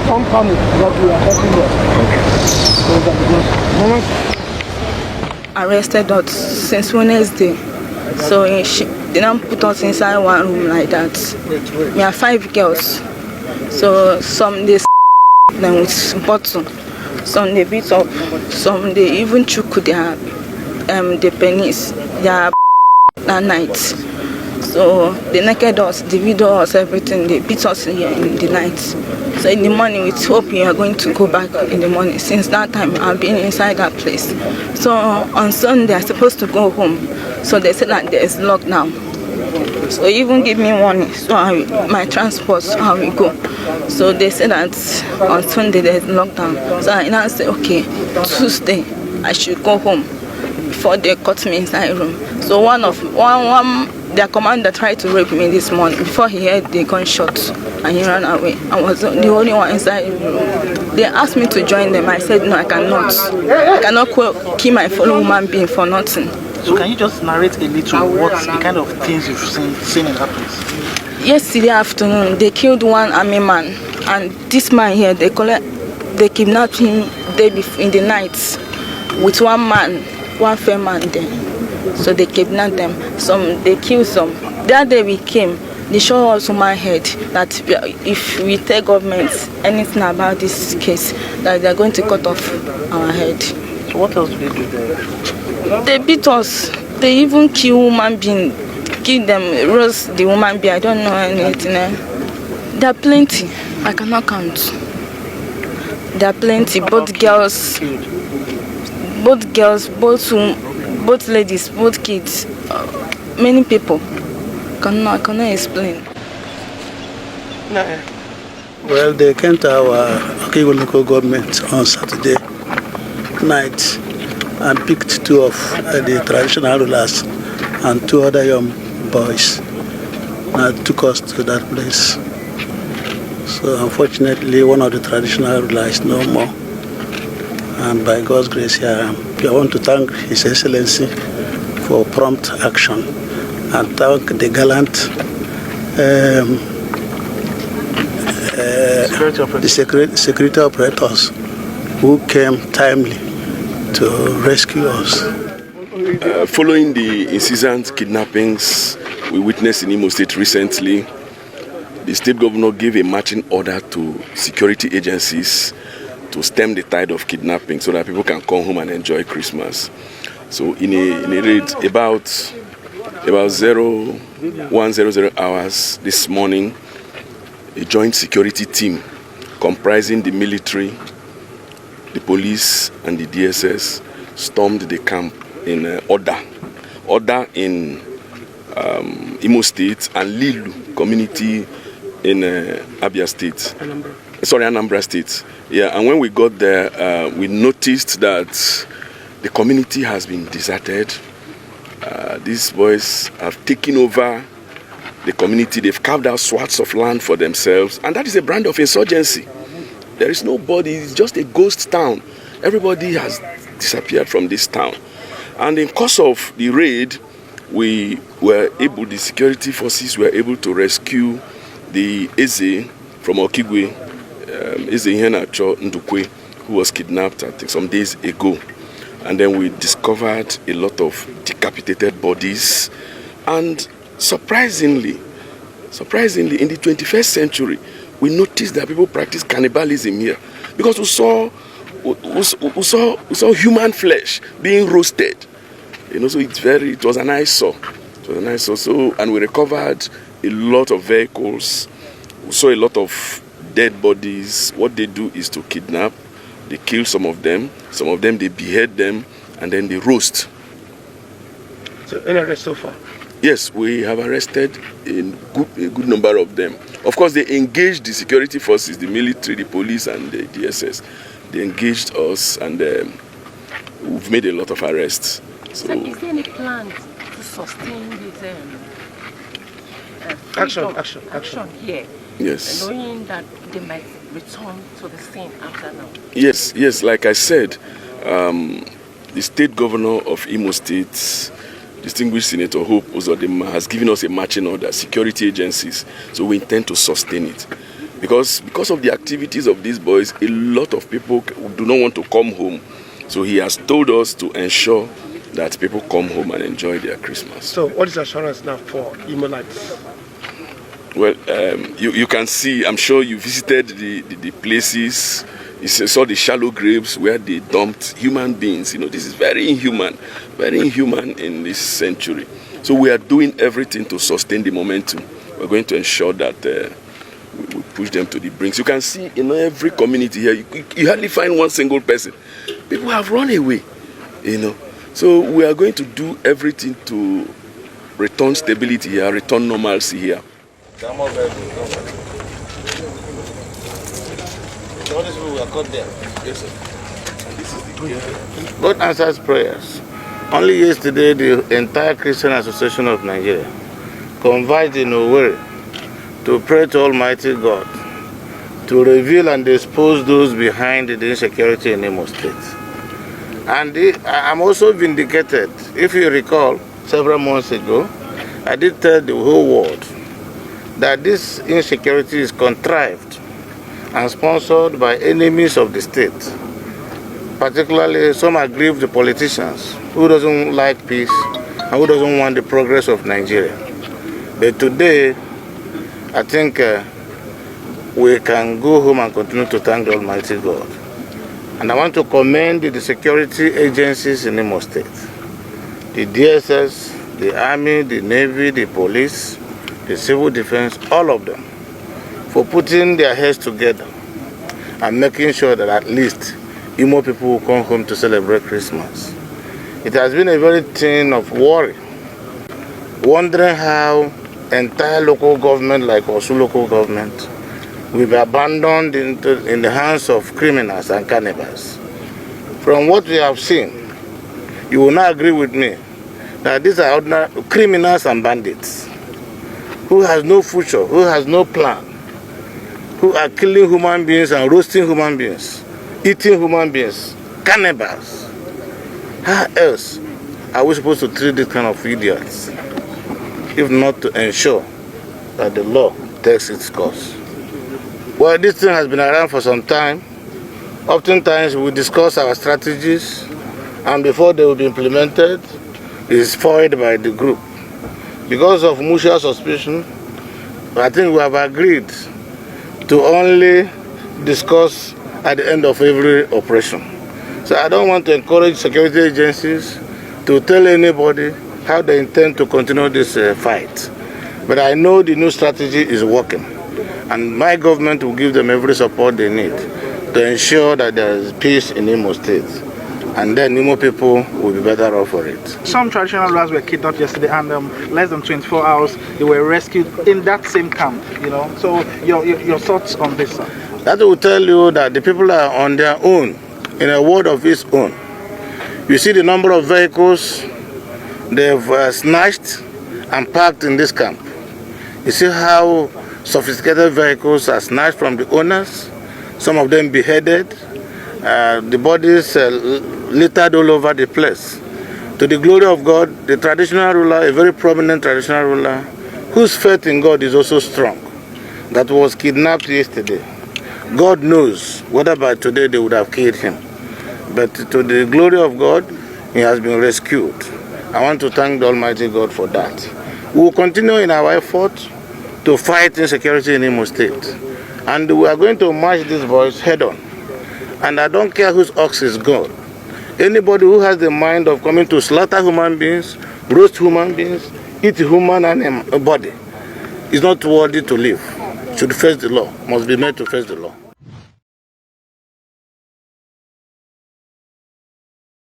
Some coming, but we are helping them. Arrested us since Wednesday. So they now put us inside one room like that. We are 5 girls. So some they them with bottle, some they beat up, some they even choke their penis, their that night. So they naked us, they video us, everything. They beat us here in the night. So in the morning, we hope we are going to go back in the morning. Since that time, I've been inside that place. So on Sunday, I'm supposed to go home. So they said that there is lockdown. So even give me warning, so my transport, so I will go. So they said that on Sunday there is lockdown. So I now say, okay, Tuesday I should go home before they cut me inside room. So one their commander tried to rape me this morning. Before he heard the gunshot and he ran away. I was the only one inside the room. They asked me to join them. I said no, I cannot. I cannot kill my fellow human being for nothing. So can you just narrate a little what the kind of things you've seen in that place? Yesterday afternoon, they killed one army man, and this man here, they kidnapped him in the night with one man, one fair man there. So they kidnapped them. They killed some. That day we came, they showed us on my head that if we tell government anything about this case, that they're going to cut off our head. So what else did they do? They beat us. They even kill human being. Kill them, roast the woman being. I don't know anything. There are plenty. I cannot count. There are plenty. Both girls, both ladies, both kids. Many people. I cannot explain. Well, they came to our Okigwe local government on Saturday night and picked 2 of the traditional rulers and 2 other young boys and took us to that place. So unfortunately, one of the traditional rulers is no more. And by God's grace here I am. I want to thank His Excellency for prompt action and thank the gallant security operators who came timely to rescue us. Following the incessant kidnappings we witnessed in Imo State recently, the state governor gave a marching order to security agencies to stem the tide of kidnapping so that people can come home and enjoy Christmas. So in a rate about 0100 hours this morning, a joint security team comprising the military, the police and the DSS stormed the camp in Oda in Imo State and Lilu community in Abia State. Anambra State. Yeah, and when we got there, we noticed that the community has been deserted. These boys have taken over the community. They've carved out swaths of land for themselves, and that is a brand of insurgency. There is nobody, it's just a ghost town. Everybody has disappeared from this town. And in course of the raid, the security forces were able to rescue the Eze from Okigwe, Eze Iheanacho Ndukwe, who was kidnapped, I think, some days ago. And then we discovered a lot of decapitated bodies. And surprisingly, in the 21st century, we noticed that people practice cannibalism here, because we saw human flesh being roasted. So it was an eyesore. So, and we recovered a lot of vehicles. We saw a lot of dead bodies. What they do is to kidnap. They kill some of them they behead them, and then they roast. So any arrest so far? Yes, we have arrested a good number of them. Of course, they engaged the security forces, the military, the police, and the DSS. They engaged us, and we've made a lot of arrests. So is there any plan to sustain this action here? Yes. Knowing that they might return to the scene after now? Yes, like I said, the state governor of Imo State, distinguished Senator Hope Uzodimma, has given us a marching order, security agencies, so we intend to sustain it. Because of the activities of these boys, a lot of people do not want to come home. So he has told us to ensure that people come home and enjoy their Christmas. So what is assurance now for Imolites? Well, you can see, I'm sure you visited the places, you saw the shallow graves where they dumped human beings. You know, this is very inhuman in this century. So we are doing everything to sustain the momentum. We're going to ensure that we push them to the brinks. You can see in every community here, you hardly find one single person. People have run away, you know. So we are going to do everything to return stability here, return normalcy here. God answers prayers. Only yesterday, the entire Christian Association of Nigeria converged in Owerri to pray to Almighty God to reveal and expose those behind the insecurity in Imo State. And I'm also vindicated. If you recall, several months ago, I did tell the whole world that this insecurity is contrived and sponsored by enemies of the state, particularly some aggrieved politicians who doesn't like peace and who doesn't want the progress of Nigeria. But today, I think we can go home and continue to thank the Almighty God. And I want to commend the security agencies in Imo State, the DSS, the Army, the Navy, the police, the Civil Defense, all of them, for putting their heads together and making sure that at least Imo people will come home to celebrate Christmas. It has been a very thing of worry, wondering how entire local government like Osun local government will be abandoned in the hands of criminals and cannibals. From what we have seen, you will not agree with me that these are ordinary criminals and bandits who has no future, who has no plan, who are killing human beings and roasting human beings, eating human beings, cannibals. How else are we supposed to treat this kind of idiots if not to ensure that the law takes its course? Well, this thing has been around for some time. Oftentimes we discuss our strategies, and before they will be implemented, it is foiled by the group. Because of mutual suspicion, I think we have agreed to only discuss at the end of every operation. So I don't want to encourage security agencies to tell anybody how they intend to continue this fight. But I know the new strategy is working, and my government will give them every support they need to ensure that there is peace in Imo State. And then Imo people will be better off for it. Some traditional rulers were kidnapped yesterday, and less than 24 hours, they were rescued in that same camp, you know. So your thoughts on this, sir? That will tell you that the people are on their own, in a world of its own. You see the number of vehicles they've snatched and parked in this camp. You see how sophisticated vehicles are snatched from the owners, some of them beheaded, the bodies littered all over the place. To the glory of God, the traditional ruler, a very prominent traditional ruler, whose faith in God is also strong, that was kidnapped yesterday. God knows whether by today they would have killed him. But to the glory of God, he has been rescued. I want to thank the Almighty God for that. We will continue in our effort to fight insecurity in Imo State. And we are going to march these boys head on. And I don't care whose ox is gone. Anybody who has the mind of coming to slaughter human beings, roast human beings, eat human body, is not worthy to live. Should face the law, must be made to face the law.